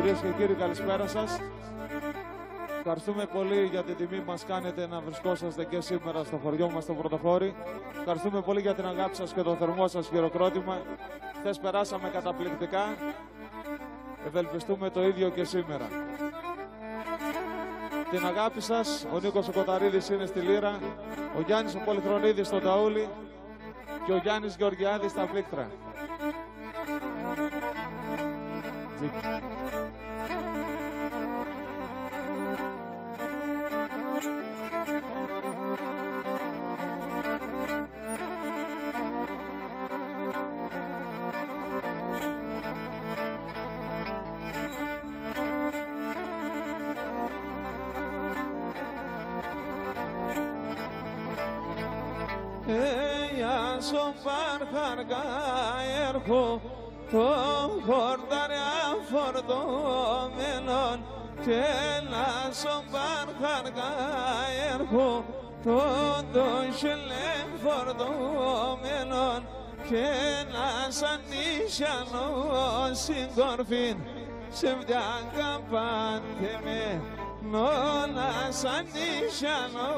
Κυρίες και κύριοι, καλησπέρα σας. Ευχαριστούμε πολύ για την τιμή που μας κάνετε να βρισκόσαστε και σήμερα στο χωριό μας, στο Πρωτοχώρι. Ευχαριστούμε πολύ για την αγάπη σας και το θερμό σας χειροκρότημα. Χθες περάσαμε καταπληκτικά. Ευελπιστούμε το ίδιο και σήμερα. Την αγάπη σας, ο Νίκος ο Κοταρίδης είναι στη λύρα, ο Γιάννης ο Πολυχρονίδης στο ταούλι και ο Γιάννης Γεωργιάδης στα πλήκτρα. Παρχαργά έρχω το χορτάρια φορτωμένον και να σω παρχαργά έρχω το χελέ φορτωμένον και να σαν νησιανό συγκορφήν σε βδιάκα πάντε με νόνα σαν νησιανό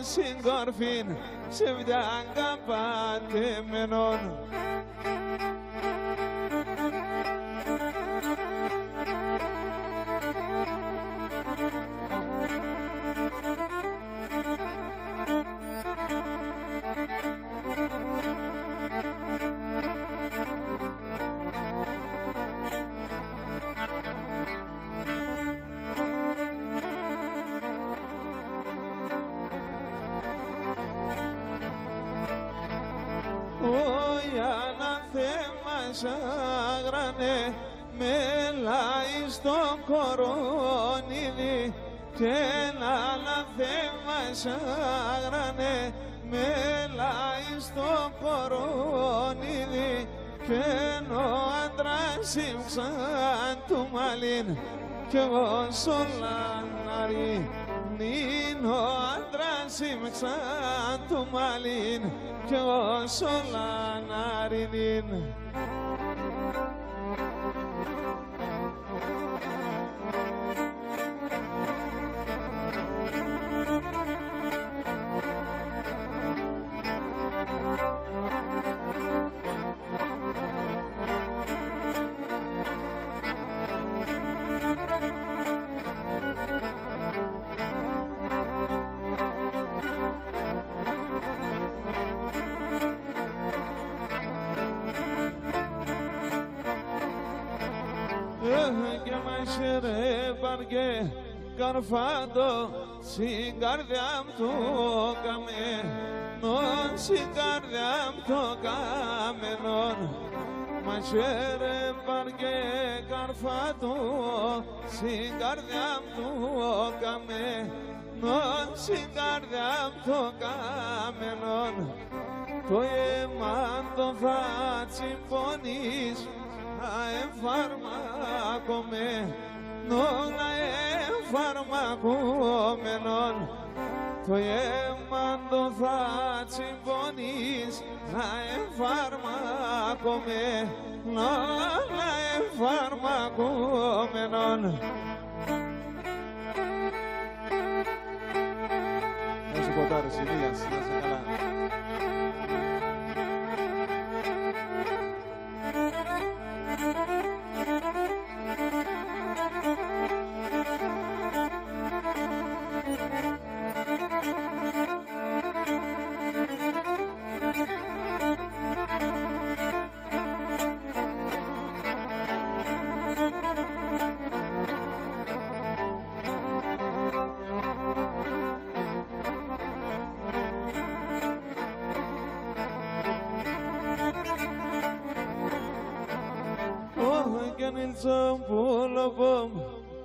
συγκορφήν σε βδιάκα πάτε μενών. Άγρανε μελάει στο κορονίδι και ένα θέμα άγρανε μελάει στο κορονίδι και ο άντρας ύψαν του μαλλίν κι εγώ σολανάρι νυν ο άντρας ύψαν του μαλλίν κι εγώ σολανάρι νυν. Και μασέρε παρκέ καρφάτο στην καρδιά μου το καμένον, στην καρδιά μου το καμένον. Μασέρε παρκέ καρφάτο στην καρδιά μου το καμένον, στην καρδιά μου το καμένον. Το αίμα το θα τσιμπώνεις φαρμακομε νόνα φαρμακομενον το αίμα το θα τσιμπώνεις φαρμακομε νόνα φαρμακομενον. Όσο κοντάρες Ηλίας, να είσαι καλά.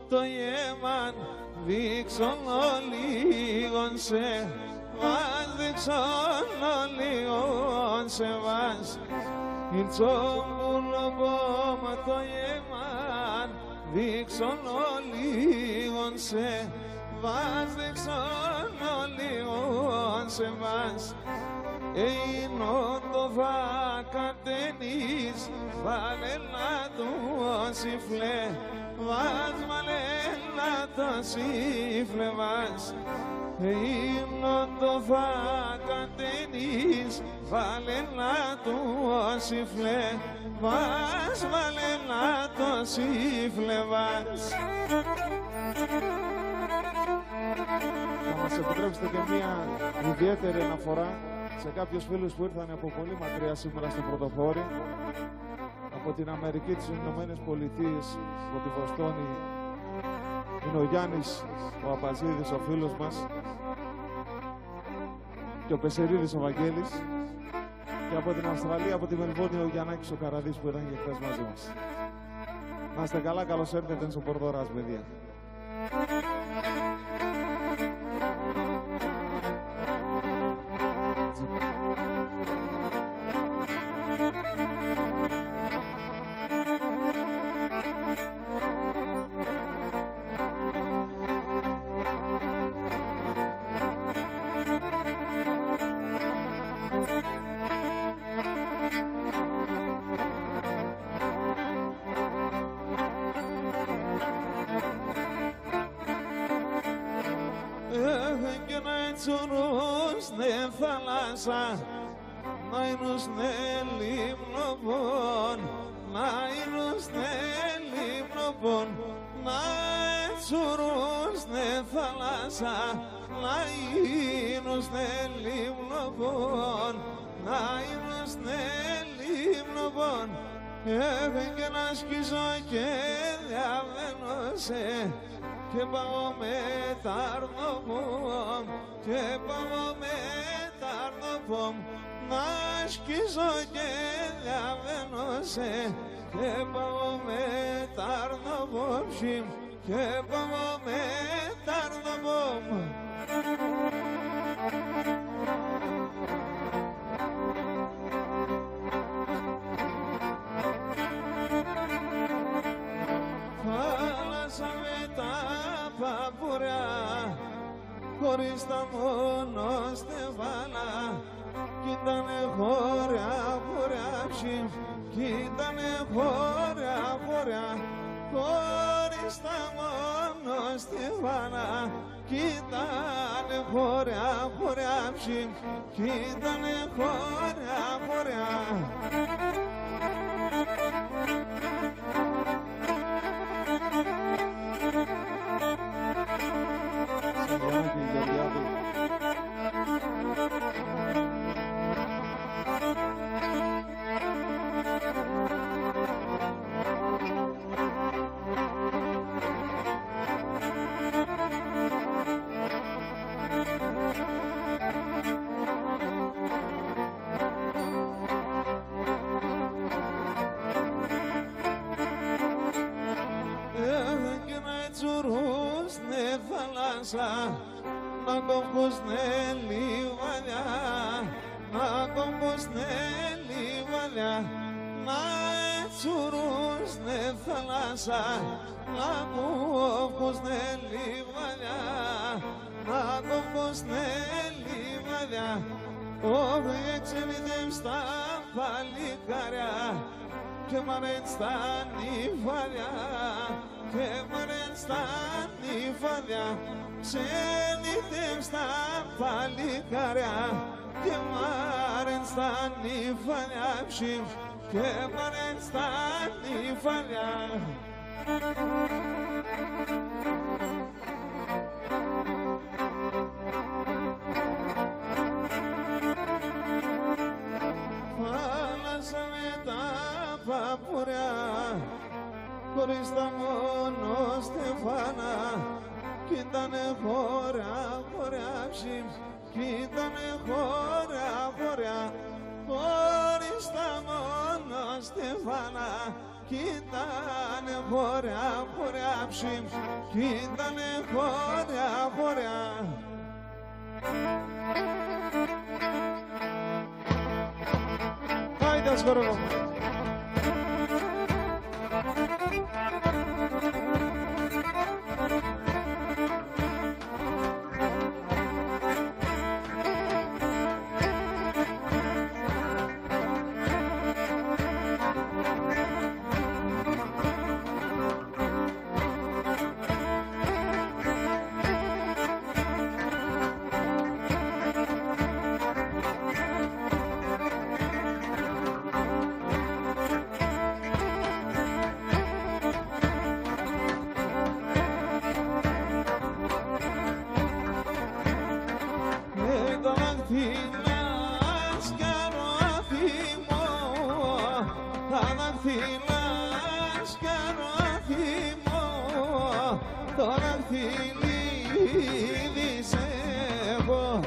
Το γέμαν δείξον λίγον σε βάζ, δείξον λίγον σε βάζ. Ήλτσον πουλοπόμ το γέμαν δείξον λίγον σε βάζ, δείξον λίγον σε βάζ. Εινό το βακατενής, βάλε να το σιφλέ, βάζ βάλε να το σιφλέ βάζ. Εινό το βακατενής, βάλε να το σιφλέ, βάζ βάλε να το σιφλέ βάζ. Θα μας επιτρέψετε και μια ιδιαίτερη αναφορά σε κάποιους φίλους που ήρθαν από πολύ μακριά σήμερα στο Πρωτοφόρη, από την Αμερική, τις Ηνωμένες Πολιτείες, από τη Βοστόνη. Είναι ο Γιάννης ο Απαζίδης, ο φίλος μας, και ο Πεσερίδης ο Βαγγέλης, και από την Αυστραλία, από τη Μελβόνη, ο Γιαννάκης ο Καραδής που ήταν και χθες μαζί μας. Να είστε καλά, καλώς έρθετε στο Πορδωράς, παιδιά. Και να τσουρούς ναι θάλασσα, να είνους ναι λιμνοπον, να είνους ναι λιμνοπον, να τσουρούς ναι θάλασσα, να είνους ναι λιμνοπον, να είνους ναι λιμνοπον. Και να σκίζω και διαβαίνωσε, και πάω με τα αρνοπόμ, και πάω με τα αρνοπόμ, να σκίζω και διαβαίνωσε, και πάω με τα αρνοπόμ, και πάω με τα αρνοπόμ. Θάλασσα με τα παπουριά, χωρίς τα μόνο στεβάλα, κι ήτανε χωριά, χωριά, ψιμ, κι ήτανε χωριά, χωριά, χωρίς τα μόνο στεβάλα, κι ήτανε χωριά, χωριά, ψιμ, κι ήτανε χωριά, χωριά. Να κόμπως ναι λιβαδιά, να κόμπως ναι λιβαδιά, να τσουρούς ναι θάλασσα, να κόμπως ναι λιβαδιά, να κόμπως ναι λιβαδιά. Όχι εξελίδευς τα παλικάρια, και μ' αρέσει τα νυφαδιά, και μ' αρέσει τα νυφαδιά. Ξενύχτευς τα παλικάρια, και μ' αρέσει τα νυφαδιά, ψιμ, και μ' αρέσει τα νυφαδιά. Θάλασσα με τα παπουριά, χωρίς τα μόνο στεφάνα, κι ήτανε χωριά, χωριά, ψιμ, κι ήτανε χωριά, χωριά, χωρίς τα μόνο στεφάνα, κι ήτανε χωριά, χωριά, ψιμ, κι ήτανε χωριά, χωριά. Άιντε Σκορογό. δαχτυλάς κάνω θυμό, το δαχτυλίδης έχω,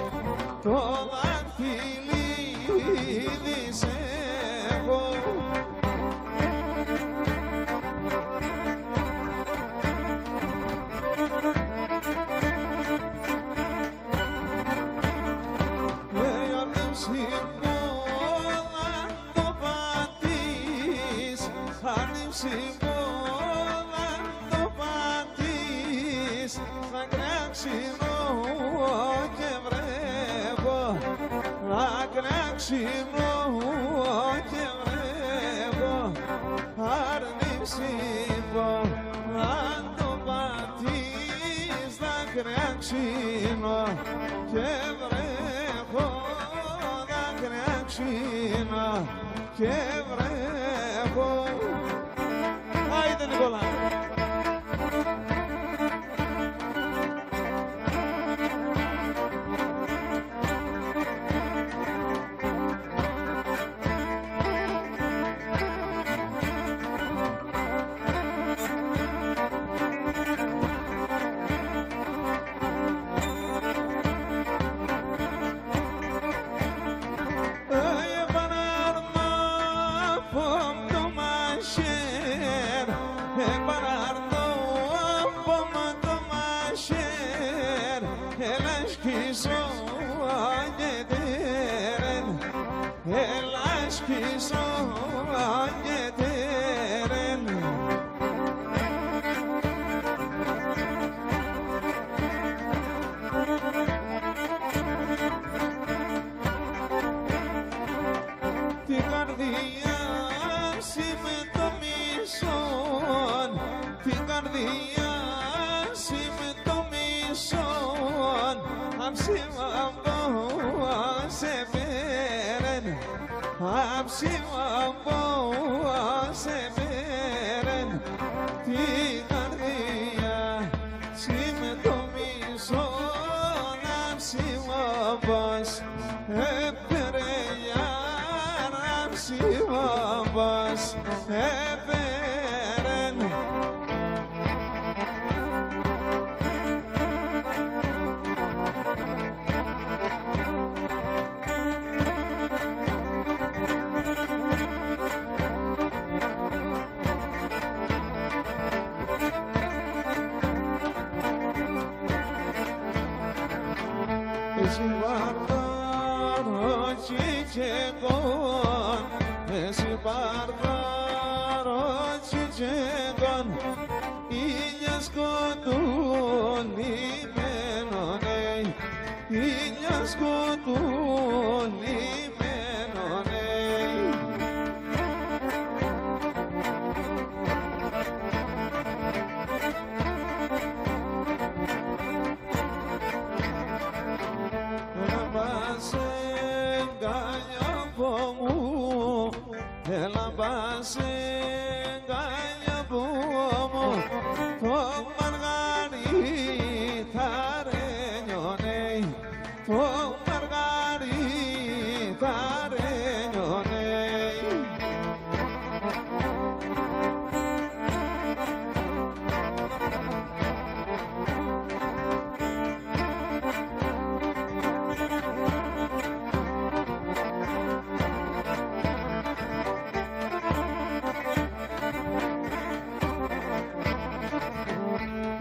το δαχτυλίδης έχω. Σιγόλα το πατείς, θα κράξιμο και βρέχω, θα κράξιμο και βρέχω, αρνησιμο, αν το πατείς, θα κράξιμο και βρέχω, θα κράξιμο και βρέχω. Άιντε Νικόλα. Την καρδιά με το μισόν, την καρδιά με το μισόν, αψίμα σε πέρεν, αψίμα σε πέρεν, την καρδιά με το μισόν, αψίμα επέρεν, αψίμα επέρεν. Εσύ βαρδάρω τσιτσέγκον, εσύ βαρδάρω τσιτσέγκον, ήλια σκοτουνημένονε, ήλια σκοτουνημένονε. Έλα πάσε γκάλια που μου το μαργαρίτα ρε νιώνε, το μαργαρίτα ρε νιώνε.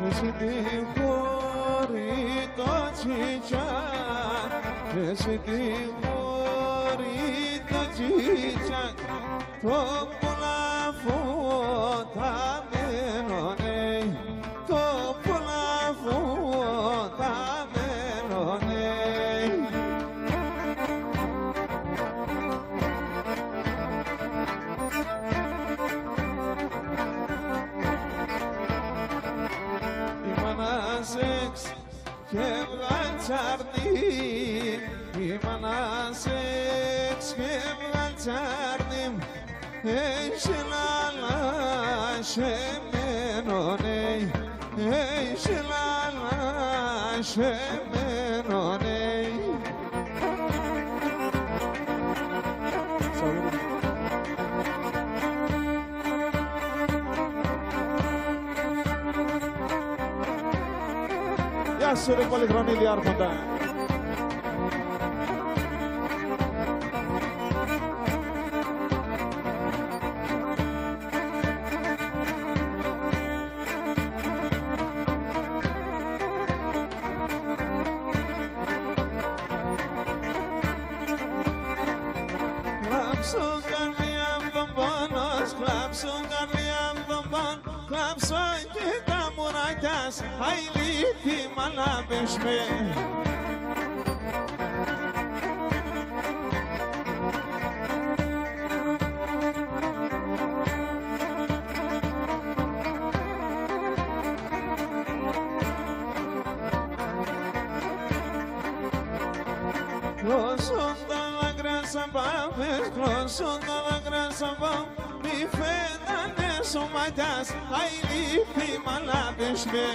Εσύ τη χώρη το τσιτσάν, εσύ τη χώρη το τσιτσάν, το πουλαφωταμένονε, το πουλαφωταμένονε. Σεξ και βγαλτσάρνη, είμαι ένα σεξ και βγαλτσάρνη, έχει λαλάσαι μένονε, έχει λαλάσαι μένονε. Γεια σου ρε Πολυχρονίδη Άρχοντα. Hayli mala beşme Closunda la grasa babes, closunda la grasa bab mi fedane sumadas hayli mala beşme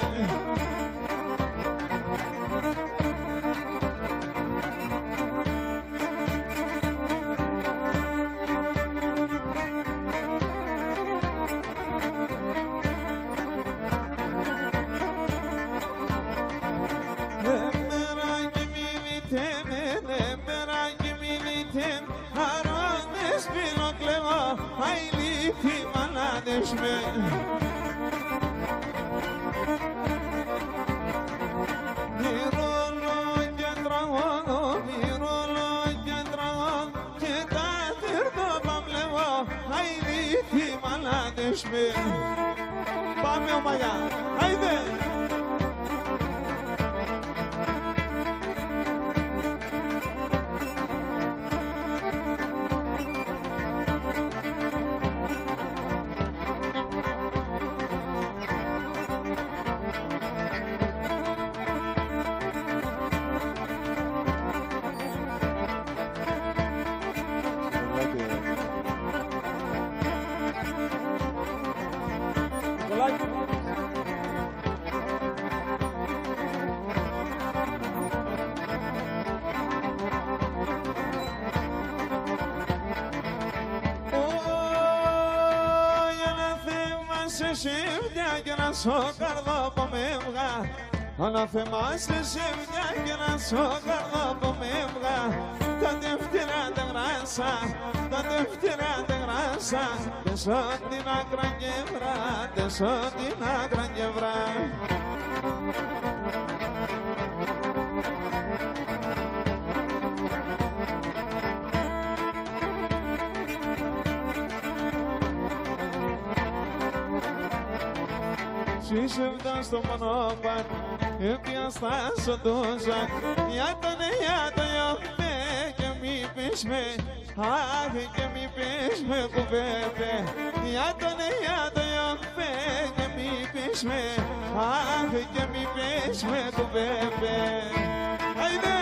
Hayli mala beşme Πάμε ομαλιά, άιντε! Στο καρδό με βγα να θυμάσαι σε μια και να στο καρδό με βγα τα δευτέρα τα γράσα, τα δευτέρα τα γράσα τεσό την άκρα γευρά, τεσό την άκρα γευρά Σύσευτα στο μονόπαν, έπιαστα στο τούζακ Για τον ιατρό και μη πεις με Αχ και μη πεις με κουβέπε Για τον ιατρό και μη πεις με Αχ και μη πεις με κουβέπε Άιντε!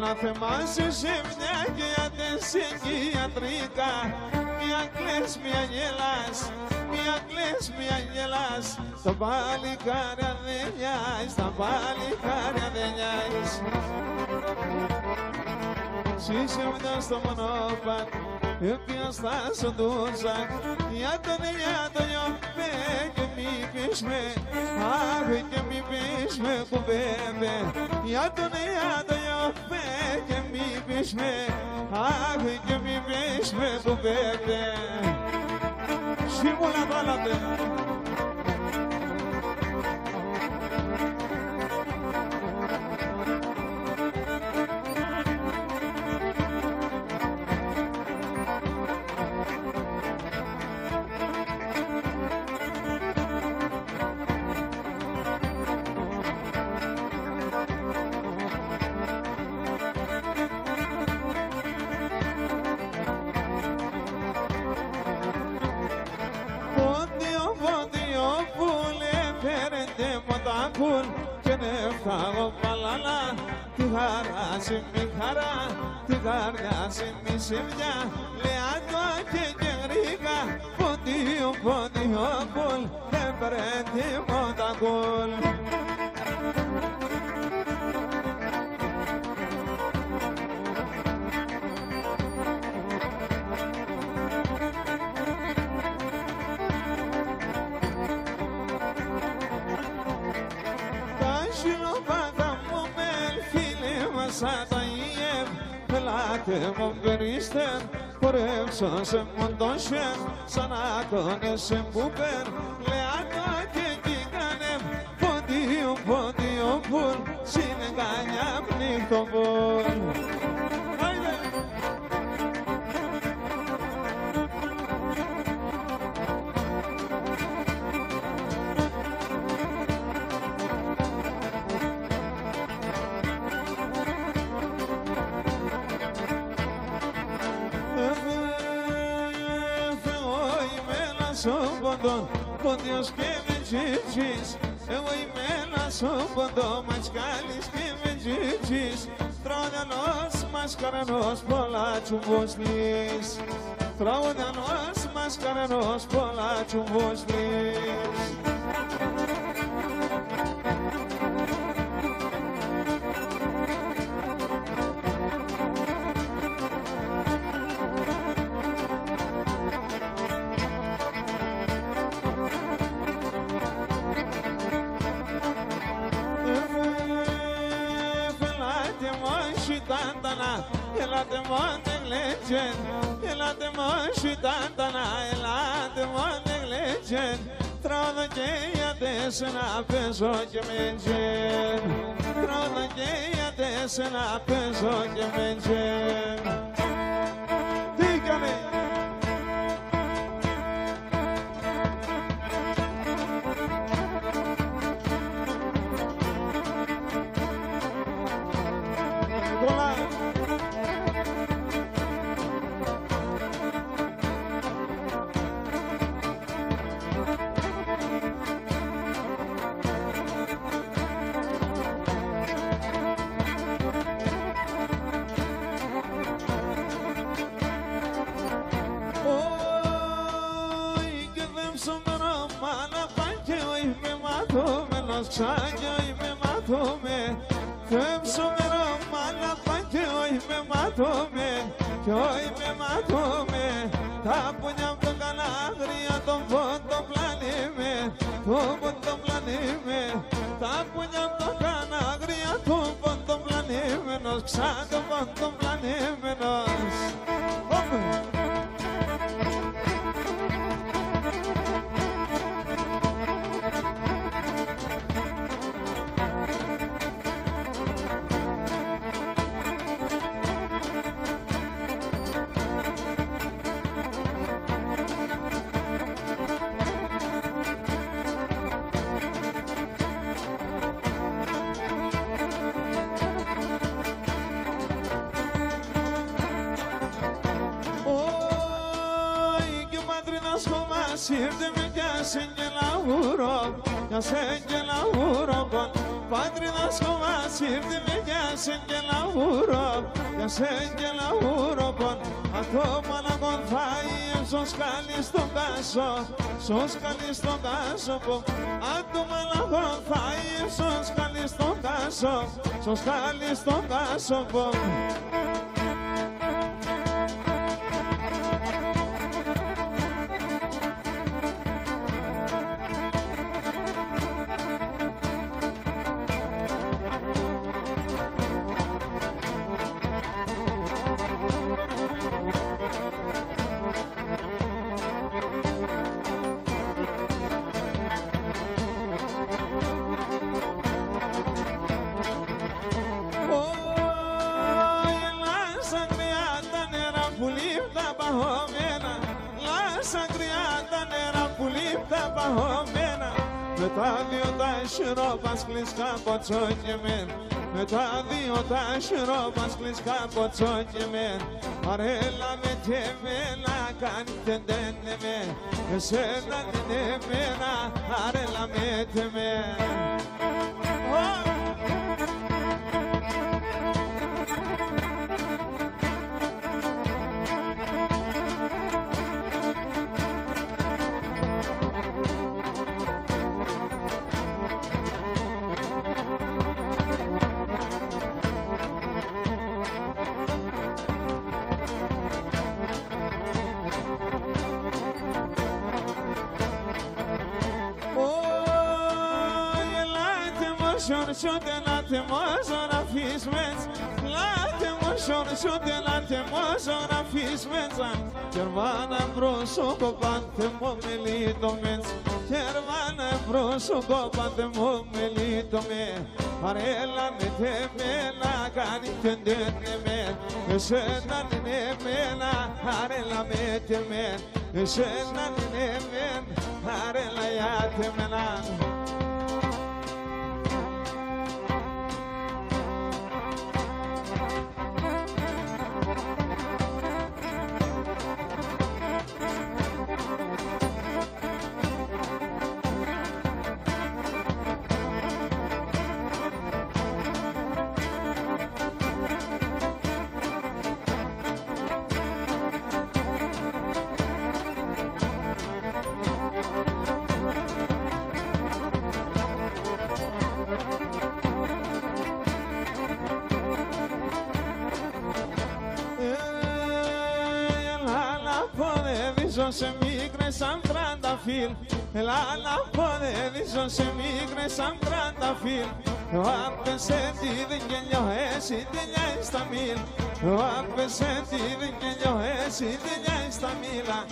Να θυμάσαι σε μια και αντεσυγκιατρικά Μια κλαις, μια γελάς, μια κλαις, μια γελάς Τα παλικάρια δεν νοιάζεις, τα παλικάρια δεν νοιάζεις Σύσευτα στο μονόπαν, έπιαστα στο τούζακ Για τον ιατρό και μη πεις με Αχ και μη πεις με κουβέπε Για τον ιατρό και μη πεις με Αχ και μη πεις με κουβέπε Σίμουλα βάλατε φτάγω παλάλα, τη χαράζει μη χαρά, τη καρδιάζει μη σημιά, λεάτο και γρήγα, ποντίο, ποντίο, κουλ, δεν πρέπει τίποτα κουλ. Ελάτε μου περίστε, χορέψω σε μοντόσχεν, σαν να κόνεσαι που πέρ, λεάτο και κοίτανε, ποντίο, ποντίο, πουλ, συνεγάνια πνίχτο πουλ. Πόντιος και με τζιτζις, εγώ είμαι ένας ο πόντο μασκάλης και με τζιτζις, τραγουδανός μασκαρανός πολλά τσουμποσλής, τραγουδανός μασκαρανός πολλά τσουμποσλής. Ελάτε μόντε γλέτζεν, ελάτε μόνοι τάντανα, ελάτε μόντε γλέτζεν, τρώδω και γιατί να παίζω και με τζεν, τρώδω και γιατί να παίζω και με τζεν. Τι κάνε! Ξάγιο είμαι μάθομαι, φεύσω με ρομάλα και όχι με μάθομαι, κι όχι με μάθομαι, τα πουνιά από το Καλάγρια τον πόντο πλανήμε, τον πόντο πλανήμε, τα πουνιά από το Καλάγρια τον πόντο πλανήμενος, ξά τον πόντο πλανήμενος. Ήρθε με κι ασεγγελαούρο, κι ασεγγελαούρο κον, πατρίδας κομμάς ήρθε με κι ασεγγελαούρο, κι ασεγγελαούρο κον, ακόμα να κον φάει εύσος καλή στον κάσο, σος καλή στον κάσο κον, ακόμα να κον φάει εύσος καλή στον κάσο, σος καλή στον κάσο κον. Με τα δύο τα σιρόπας κλεισκα ποτσόκεμεν, με τα δύο τα σιρόπας κλεισκα ποτσόκεμεν, αρέλα με και εμένα κάντε τένε με, εσένα την εμένα αρέλα με και με. شورشوت لاتموز ورافيسمنز لاتمو شورشوت لاتموز ورافيسمنز Germana broso copante momelito mens Germana broso copante momelito me Arella ne temena cani tendene me Esena ne mena arella me temen Esena ne men arella ya temena Se migre sam trandafil La lampone viso se migre sam trandafil Ape sentire che gli oesi degli stamil Ape sentire che gli oesi degli stamila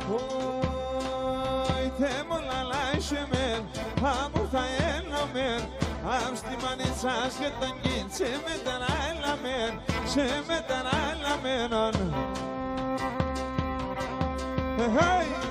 Oi temo la lasciamel Amuta e nomer Amstimanizas che tangin Se metterà la mer Se metterà la menon Hey!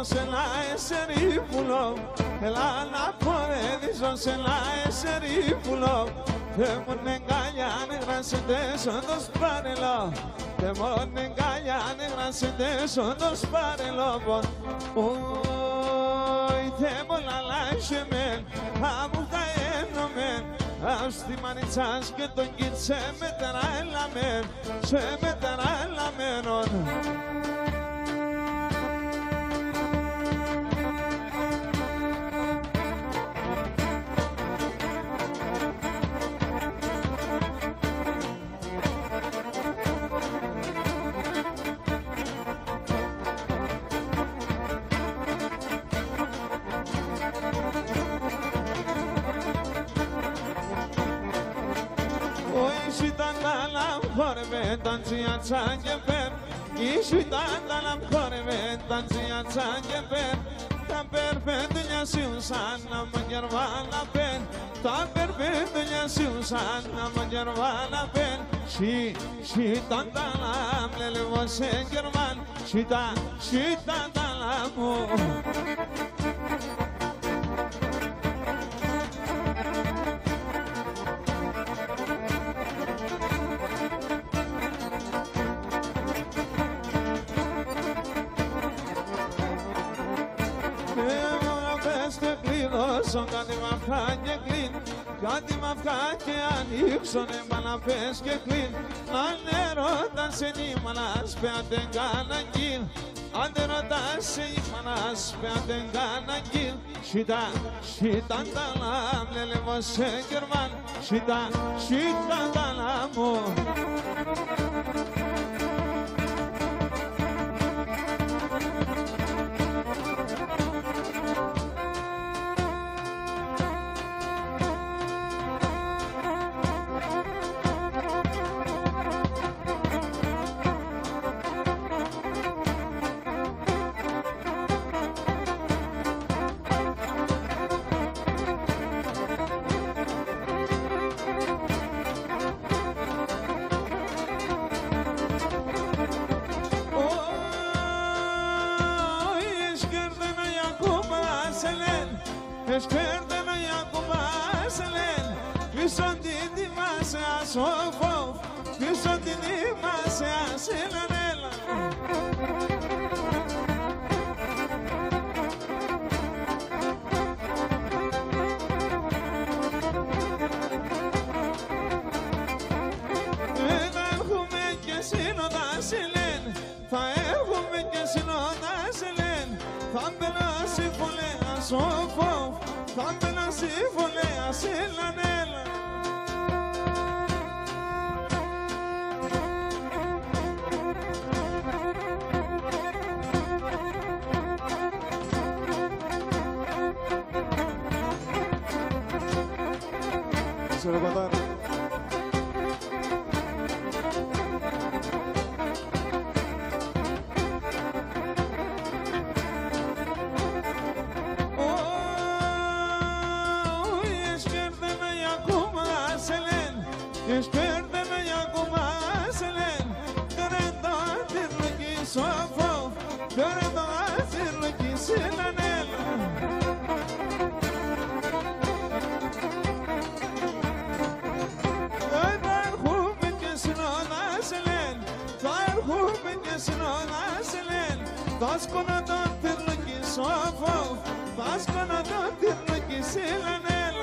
Se la eseripulo, la napore di se la eseripulo. Demon engañan gracias de son dos parelo. Demon engañan gracias de son dos parelo. Oi demon la lasciamel, abuta no men. Asti manizas que ton git se meterá en la men, se meterá en la menon. Tanzia sangue per, ishi tanta la corre, tanzia sangue per pendunya si usana manjarwana pen, per pendunya si usana manjarwana pen, shi tanta la lele vose german, shi tanta la mo. Κάτι μ' αυκά και ανοίξωνε μάνα πες και κλείν Αν ερώταν σε νήμανας πέατεν καναγγίλ Αν ερώταν σε νήμανας πέατεν καναγγίλ Σίτα τα λάμ λέλεβο σε γερμάν Σίτα τα λάμου Eşkerde ne yakuma selen Visonti di masa sofo Visonti di masa selanela Selen, Tambela Sifole, Asofo, Tambela Sifole, Asilanela. Σε ρεπαντάρ. Esperdeme yakuma selen, derendo atirliki sofo, derendo atirliki silanel. Dar hubin kesnona selen, dar hubin kesnona selen, das kona atirliki sofo, das kona atirliki silanel.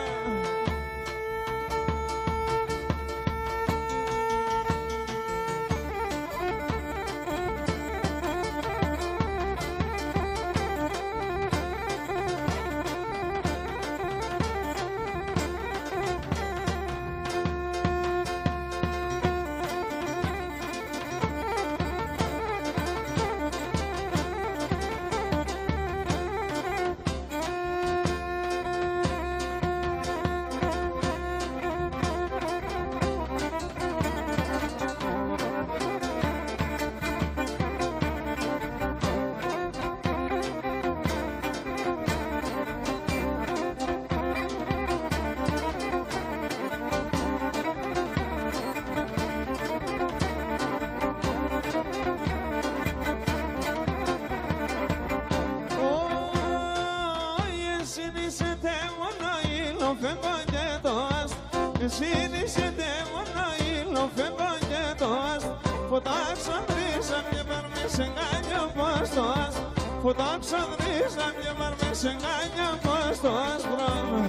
Εσύ είσαι μόνο ήλιο φευγαγετός, φωτάξαν ρίζαν και βαρμές εγγάνια πόστος, φωτάξαν ρίζαν και βαρμές εγγάνια πόστος, μπράβο.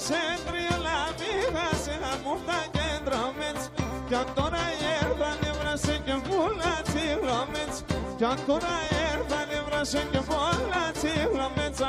Σε τριολά μήχασε αμούχτα και ντρόμετς, κι αν τώρα έρθαν έβρασε και πολλά τσιγλόμετς, κι αν τώρα έρθαν έβρασε και πολλά τσιγλόμετς.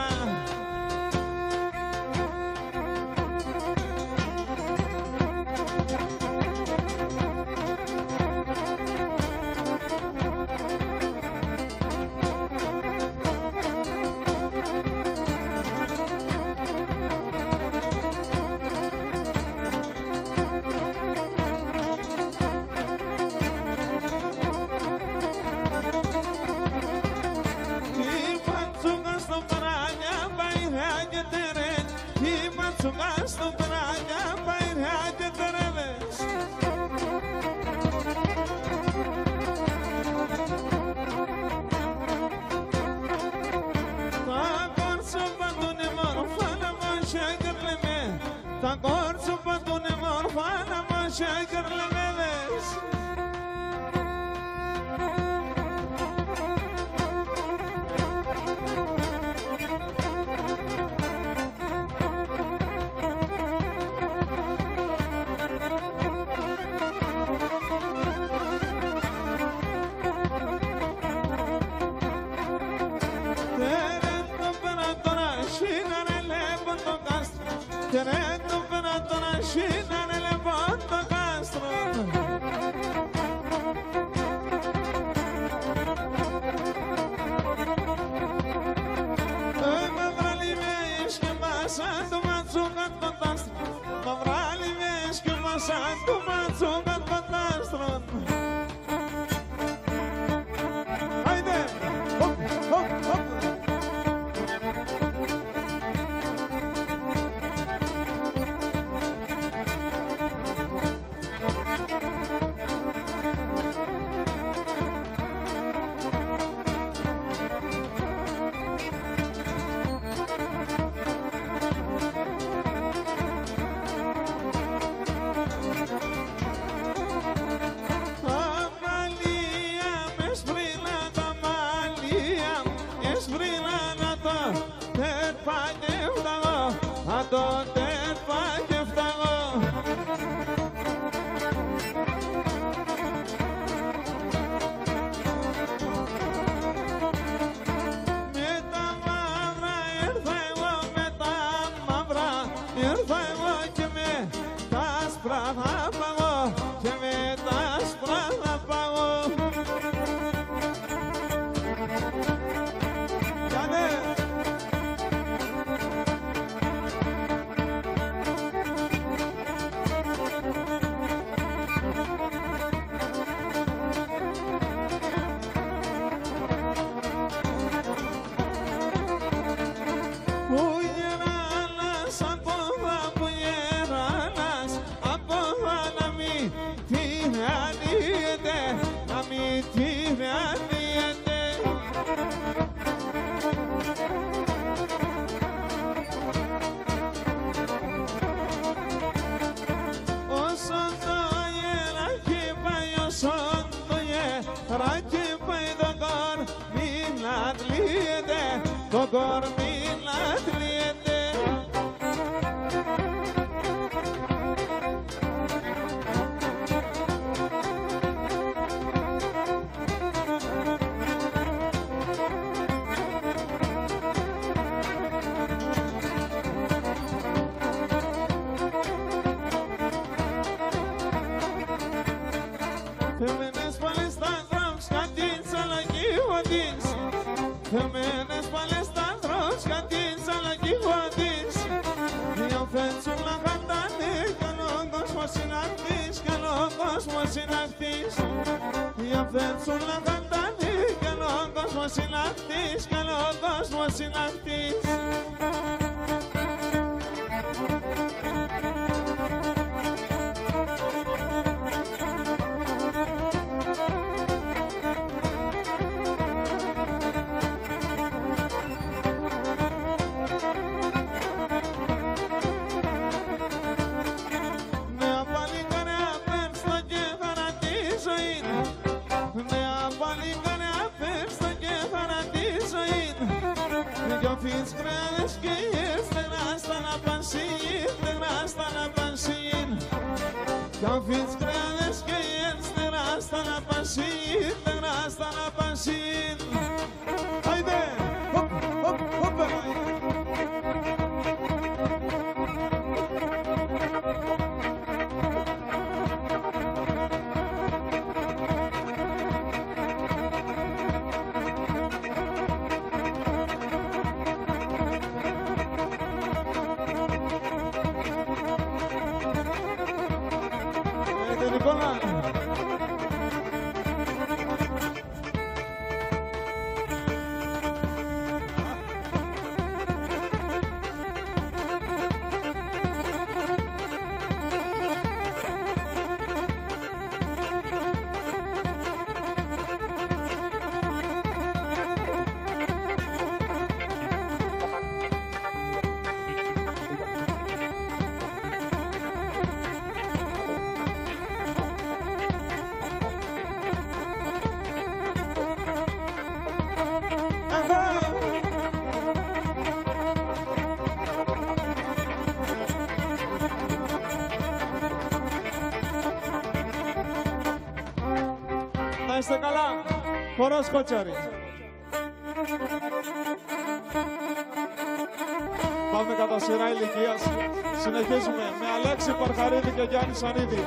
αν το τέρπα και φταγώ. Με τα μαύρα ήρθα εγώ, με τα μαύρα ήρθα εγώ και με τα άσπρα θα παγώ, και με τα άσπρα θα παγώ. Το κορμί λατρεύεται. Θεμένες πάλι στα δρόμους κατήν σαλακή χοντής, θεμένες πάλι στα δρόμους κατήν σαλακή χοντής. Δύο φέτσουν να χαντάνε κι άλλο κόσμος είναι αυτής, κι άλλο κόσμος είναι αυτής. Δύο φέτσουν να χαντάνε κι άλλο κόσμος είναι αυτής, κι άλλο κόσμος είναι αυτής. Κι αφήνεις κράδες και η ενστερά στα να πασίν, νερά στα να πασίν. Άιντε! Χοπ, χοπ, χοπ! Να είστε καλά, χορός Κότσαρη. Πάμε κατά σειρά ηλικίας. Συνεχίζουμε με Αλέξη Παρχαρίδη και Γιάννη Σανίδη.